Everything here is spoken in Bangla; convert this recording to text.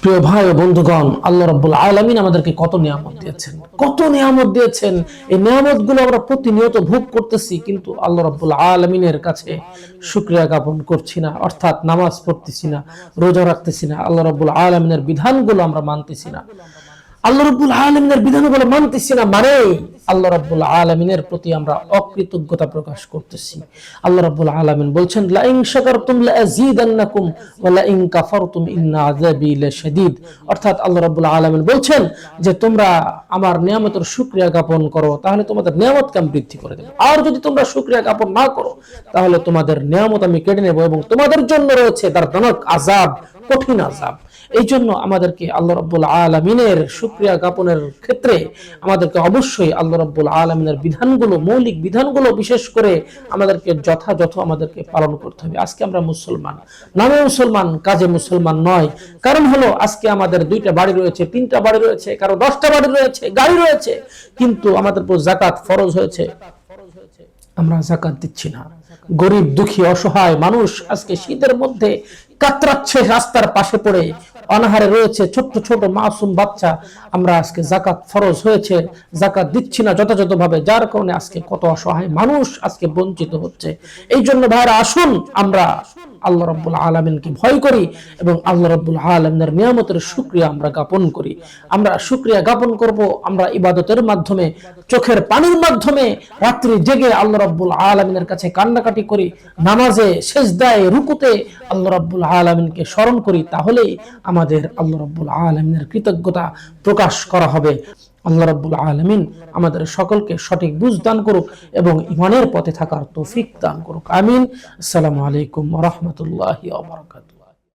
প্রিয় ভাই ও বন্ধুগণ, আল্লাহ রাব্বুল আলামিন আমাদেরকে কত নিয়ামত দিয়েছেন, কত নিয়ামত দিয়েছেন। এই নিয়ামতগুলো আমরা প্রতিনিয়ত ভোগ করতেছি, কিন্তু আল্লাহ রাব্বুল আলামিনের কাছে শুকরিয়া জ্ঞাপন করছি না, অর্থাৎ নামাজ পড়তেছি না, রোজা রাখতেছি না, আল্লাহ রাব্বুল আলামিনের বিধানগুলো আমরা মানতেছি না। আল্লাহ রাব্বুল আলামিনের বিধানগুলো মানতেছি না মানে আল্লাহ রাব্বুল আলামিনের প্রতি আমরা অকৃতজ্ঞতা প্রকাশ করতেছি। আল্লাহ রাব্বুল আলামিন বলছেন, লা ইন শাকারতুম লা আযীদান্নাকুম ওয়া লা ইন কাফারতুম ইন্না আযাবি লাশাদীদ। অর্থাৎ আল্লাহ রাব্বুল আলামিন বলছেন যে তোমরা আমার নিয়ামতের শুকরিয়া জ্ঞাপন করো, তাহলে তোমাদের নিয়ামতকে আমি বৃদ্ধি করে দেব। আর যদি তোমরা শুকরিয়া জ্ঞাপন না করো, তাহলে তোমাদের নিয়ামত আমি কেটে নেব এবং তোমাদের জন্য রয়েছে দর্দনাক আযাব, কঠিন আযাব। এই জন্য আমাদেরকে আল্লাহ রাব্বুল আলামিনের শুকরিয়া জ্ঞাপনের ক্ষেত্রে আমাদেরকে অবশ্যই আল্লাহ রাব্বুল আলামিনের বিধানগুলো, মৌলিক বিধানগুলো বিশেষ করে আমাদেরকে যথাযথ আমাদেরকে পালন করতে হবে। আজকে আমরা মুসলমান, নামে মুসলমান, কাজে মুসলমান নয়। কারণ হলো আজকে আমাদের 2টা বাড়ি রয়েছে, 3টা বাড়ি রয়েছে, কারো 10টা বাড়ি রয়েছে, গাড়ি রয়েছে, কিন্তু আমাদের উপর যাকাত ফরজ হয়েছে, আমরা যাকাত দিচ্ছি না। গরিব দুঃখী অসহায় মানুষ আজকে শীতের মধ্যে কাতরাচ্ছে, রাস্তার পাশে পড়ে অনাহারে রয়েছে, ছোট্ট ছোট মাসুম বাচ্চা। আমরা আজকে যাকাত ফরজ হয়েছে, যাকাত দিচ্ছি না যথাযথভাবে, যার কারণে আজকে কত অসহায় মানুষ আজকে বঞ্চিত হচ্ছে। এই জন্য ভাইরা, আসুন আমরা আল্লাহ রাব্বুল আলামিনকে ভয় করি এবং আল্লাহ রাব্বুল আলামিনের নিয়ামতের শুকরিয়া আমরা জ্ঞাপন করি। আমরা শুকরিয়া জ্ঞাপন করব, আমরা ইবাদতের মাধ্যমে, চোখের পানির মাধ্যমে, রাত্রি জেগে আল্লাহ রাব্বুল আলামিনের কাছে কান্নাকাটি করি, নামাজে, সিজদায়, রুকুতে আল্লাহ রাব্বুল আলামিনকে স্মরণ করি, তাহলেই আমাদের আল্লাহ রাব্বুল আলামিনের কৃতজ্ঞতা প্রকাশ করা হবে। আল্লাহ রাব্বুল আলামিন আমাদের সকলকে সঠিক বুঝ দান করুক এবং ঈমানের পথে থাকার তৌফিক দান করুক। আমিন। আসসালামু আলাইকুম ওয়া রাহমাতুল্লাহি ওয়া বারাকাতুহু।